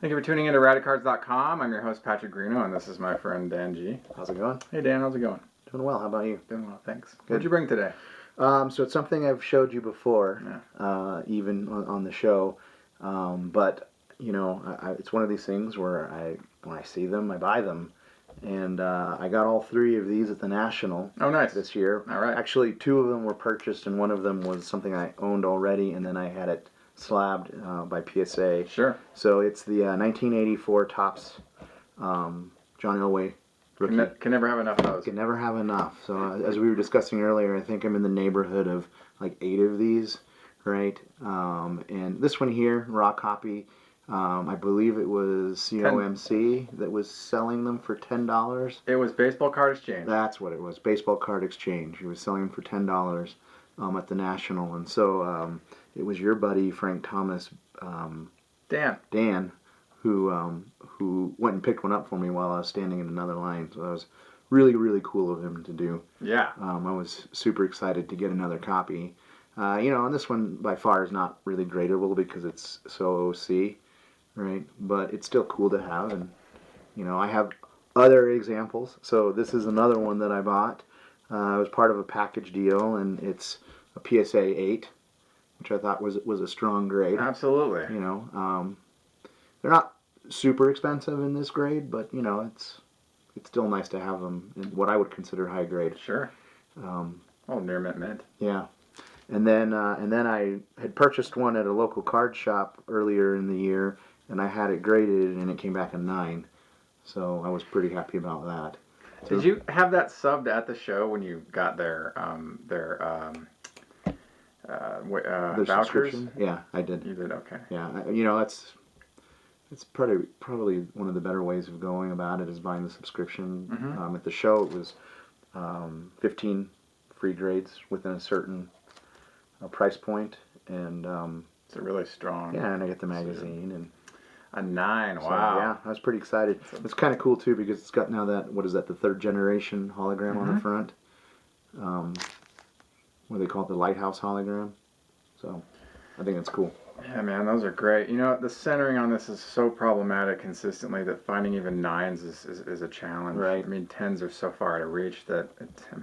Thank you for tuning in to Radicards.com. I'm your host, Patrick Greeno, and this is my friend Dan G. How's it going? Hey, Dan, how's it going? Doing well. How about you? Doing well, thanks. Good. What'd you bring today? So it's something I've showed you before, Yeah. even on the show. But you know, it's one of these things where when I see them, I buy them. And I got all three of these at the National. Oh, nice. This year. All right. Actually, two of them were purchased, and one of them was something I owned already, and then I had it slabbed by PSA. Sure. So it's the 1984 Topps John Elway rookie. Can never have enough of those. Can never have enough. So as we were discussing earlier, I think I'm in the neighborhood of like 8 of these, right? And this one here, raw copy, I believe it was COMC that was selling them for $10. It was Baseball Card Exchange. That's what it was, Baseball Card Exchange. He was selling them for $10 at the National. And so it was your buddy, Frank Thomas, Dan, who went and picked one up for me while I was standing in another line. So that was really, really cool of him to do. Yeah. I was super excited to get another copy. And this one by far is not really gradable because it's so OC, right? But it's still cool to have, and I have other examples. So this is another one that I bought. It was part of a package deal, and it's a PSA 8, which I thought was a strong grade. Absolutely. They're not super expensive in this grade, but it's still nice to have them in what I would consider high grade. Sure. Near mint. Yeah. And then I had purchased one at a local card shop earlier in the year, and I had it graded, and it came back a 9. So I was pretty happy about that. So, did you have that subbed at the show when you got their vouchers? Yeah, I did. You did, okay. Yeah, it's probably one of the better ways of going about it is buying the subscription. Mm-hmm. At the show, it was 15 free grades within a certain price point, and it's a really strong. Yeah, and I get the magazine and a 9. so, wow. Yeah, I was pretty excited. It's kind of cool too because it's got now that the 3rd generation hologram on the front. What do they call it? The lighthouse hologram. So I think that's cool. Yeah, man, those are great. The centering on this is so problematic consistently that finding even 9s is a challenge. Right. I mean, 10s are so far out of reach that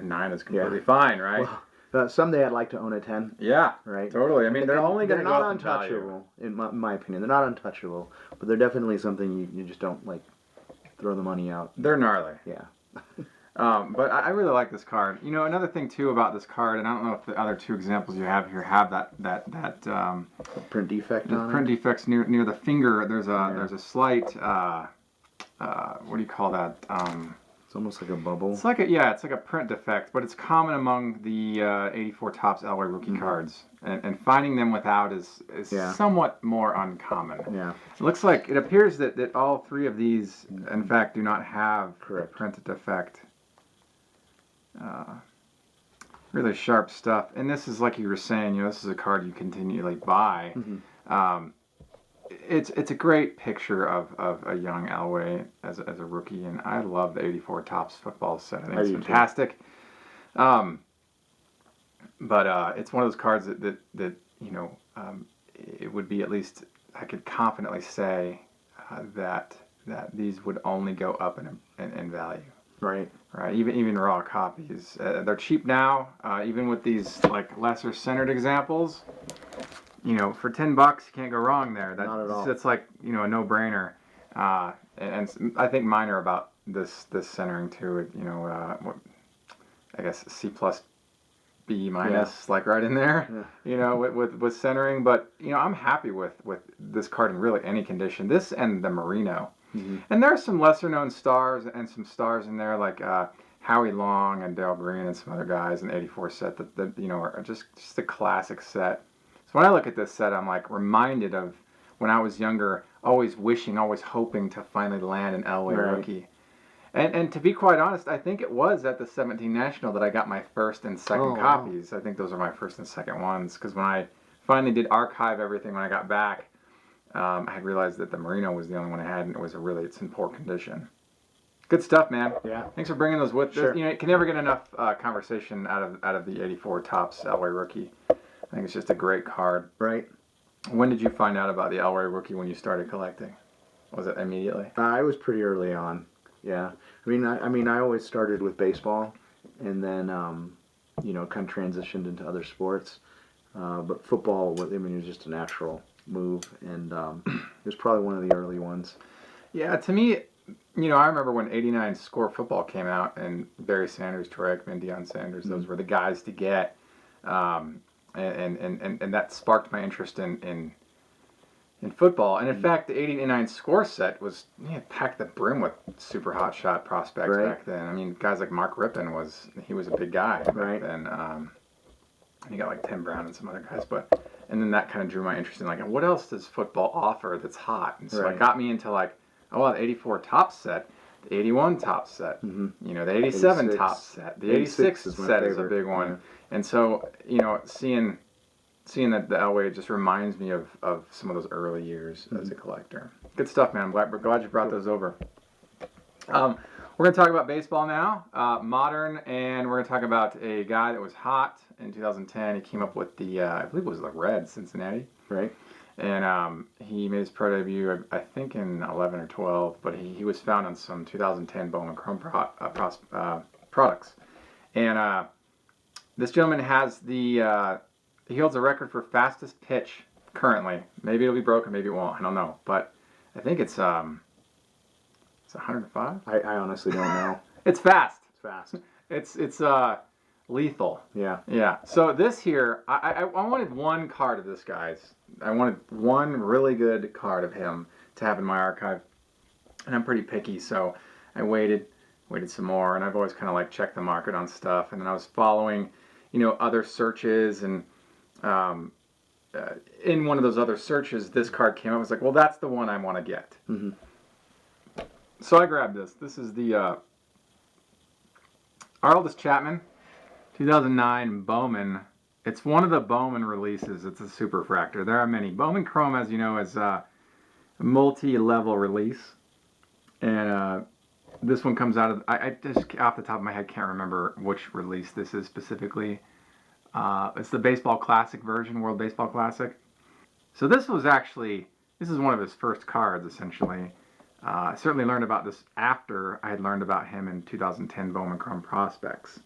9 is completely fine, right? Well, someday I'd like to own a 10. Yeah, right. Totally. I mean, they're only going to go not up in value. untouchable, in my opinion. They're not untouchable, but they're definitely something you just don't like throw the money out. They're gnarly. Yeah. But I really like this card. Another thing too about this card, and I don't know if the other 2 examples you have here have that print defect on print it? defects near the finger. There's a slight what do you call that? It's almost like a bubble. It's like a print defect, but it's common among the 84 Topps Elway rookie cards, and finding them without is somewhat more uncommon. Yeah. It appears that all 3 of these, in fact, do not have a print defect. Really sharp stuff, and this is like you were saying. This is a card you continually buy. Mm-hmm. It's a great picture of a young Elway as a rookie, and I love the 84 Topps football set. I think it's fantastic. But it's one of those cards that it would be, at least I could confidently say that these would only go up in value. Right. Right. Even raw copies, they're cheap now. Even with these like lesser centered examples. For $10, you can't go wrong there. Not at all. It's like, a no-brainer. And I think mine are about this centering too. I guess C plus B minus, like right in there. Yeah. With centering. But I'm happy with this card in really any condition. This and the Merino. Mm-hmm. And there are some lesser-known stars and some stars in there like Howie Long and Dale Green and some other guys in the 84 set that are just a classic set. So when I look at this set, I'm like reminded of when I was younger, always wishing, always hoping to finally land an Elway rookie. And to be quite honest, I think it was at the 17 National that I got my first and second copies. I think those are my first and second ones because when I finally did archive everything when I got back, I had realized that the Merino was the only one I had, and it's in poor condition. Good stuff, man. Yeah. Thanks for bringing those with us. Sure. You can never get enough conversation out of the 84 Topps Elway rookie. I think it's just a great card. Right. When did you find out about the Elway rookie when you started collecting? Was it immediately? I was pretty early on. Yeah. I always started with baseball, and then kind of transitioned into other sports. But football, it was just a natural move, and it was probably one of the early ones. Yeah, to me, I remember when '89 Score Football came out, and Barry Sanders, Troy Aikman, Deion Sanders, those were the guys to get, and that sparked my interest in football. And in fact, the '89 Score set was packed the brim with super hot shot prospects back then. I mean, guys like Mark Rippon was a big guy back then. And you got like Tim Brown and some other guys, and then that kind of drew my interest in like, what else does football offer that's hot? And so it got me into like, the '84 top set, the '81 top set, the '87 top set, the '86 set is a big one. Yeah. And so seeing that the Elway just reminds me of some of those early years as a collector. Good stuff, man. I'm glad you brought those over. We're going to talk about baseball now, modern, and we're going to talk about a guy that was hot in 2010. He came up with the, I believe it was the Reds, Cincinnati. Right. And he made his pro debut, I think, in 11 or 12, but he was found on some 2010 Bowman Chrome products. And this gentleman has he holds a record for fastest pitch currently. Maybe it'll be broken, maybe it won't. I don't know. But I think it's 105? I honestly don't know. It's fast. It's fast. It's lethal. Yeah. Yeah. So this here, I wanted one card of this guy's. I wanted one really good card of him to have in my archive. And I'm pretty picky, so I waited some more, and I've always kind of like checked the market on stuff. And then I was following, other searches, and in one of those other searches, this card came up. I was like, well, that's the one I want to get. Mm-hmm. So I grabbed this. This is the Aroldis Chapman, 2009 Bowman. It's one of the Bowman releases. It's a Superfractor. There are many. Bowman Chrome, as you know, is a multi-level release. And this one comes out of... I just, off the top of my head, can't remember which release this is specifically. It's the Baseball Classic version, World Baseball Classic. So this is one of his first cards, essentially. I certainly learned about this after I had learned about him in 2010 Bowman Chrome Prospects,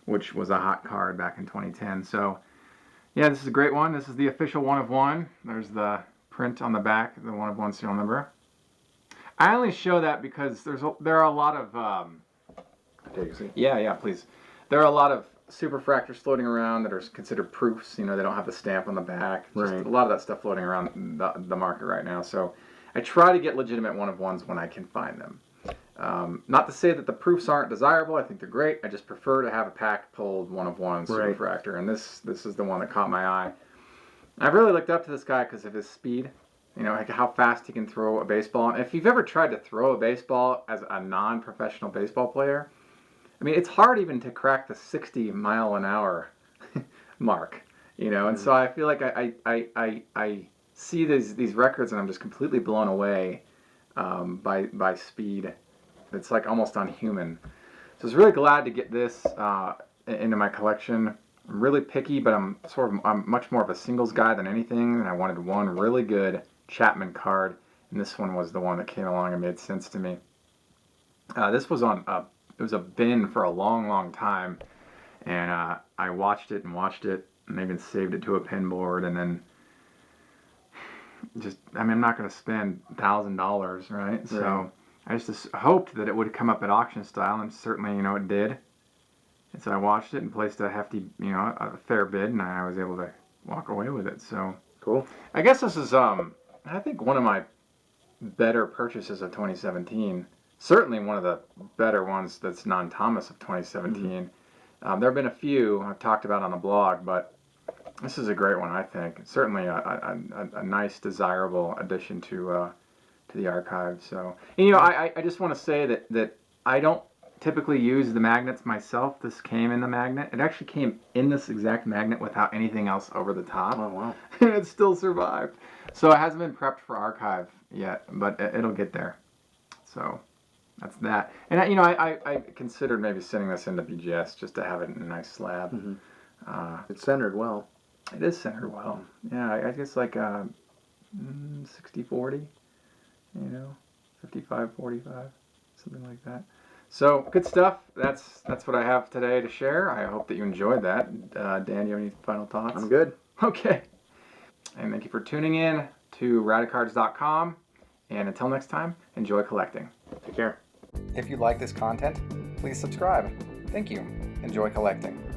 which was a hot card back in 2010. So, yeah, this is a great one. This is the official 1 of 1. There's the print on the back, the 1 of 1 serial number. I only show that because there are a lot of... Take a seat. Yeah, please. There are a lot of Superfractors floating around that are considered proofs. They don't have the stamp on the back. Just a lot of that stuff floating around the market right now. So I try to get legitimate 1 of 1s when I can find them. Not to say that the proofs aren't desirable. I think they're great. I just prefer to have a pack pulled 1 of 1 Superfractor, and this is the one that caught my eye. I've really looked up to this guy because of his speed. Like how fast he can throw a baseball. And if you've ever tried to throw a baseball as a non-professional baseball player, I mean, it's hard even to crack the 60-mile-an-hour mark. And so I feel like I see these records, and I'm just completely blown away by speed. It's like almost unhuman. So I was really glad to get this into my collection. I'm really picky, but I'm much more of a singles guy than anything, and I wanted one really good Chapman card, and this one was the one that came along and made sense to me. This was it was a bin for a long time, and I watched it, and even saved it to a pin board, and then I'm not going to spend $1,000, right? So I just hoped that it would come up at auction style, and certainly, it did. And so I watched it and placed a hefty, a fair bid, and I was able to walk away with it. So cool. I guess this is, I think, one of my better purchases of 2017. Certainly one of the better ones that's non-Thomas of 2017. Mm-hmm. There have been a few I've talked about on the blog, but this is a great one, I think. Certainly a nice, desirable addition to the archive. So, I just want to say that I don't typically use the magnets myself. This came in the magnet. It actually came in this exact magnet without anything else over the top. Oh, wow. And it still survived. So it hasn't been prepped for archive yet, but it'll get there. So that's that. And I considered maybe sending this into BGS just to have it in a nice slab. Mm-hmm. It's centered well. It is centered well. Yeah, I guess like 60-40. you know, 55, 45, something like that. So good stuff. That's what I have today to share. I hope that you enjoyed that. Dan, you have any final thoughts? I'm good. Okay. And thank you for tuning in to Radicards.com. And until next time, enjoy collecting. Take care. If you like this content, please subscribe. Thank you. Enjoy collecting.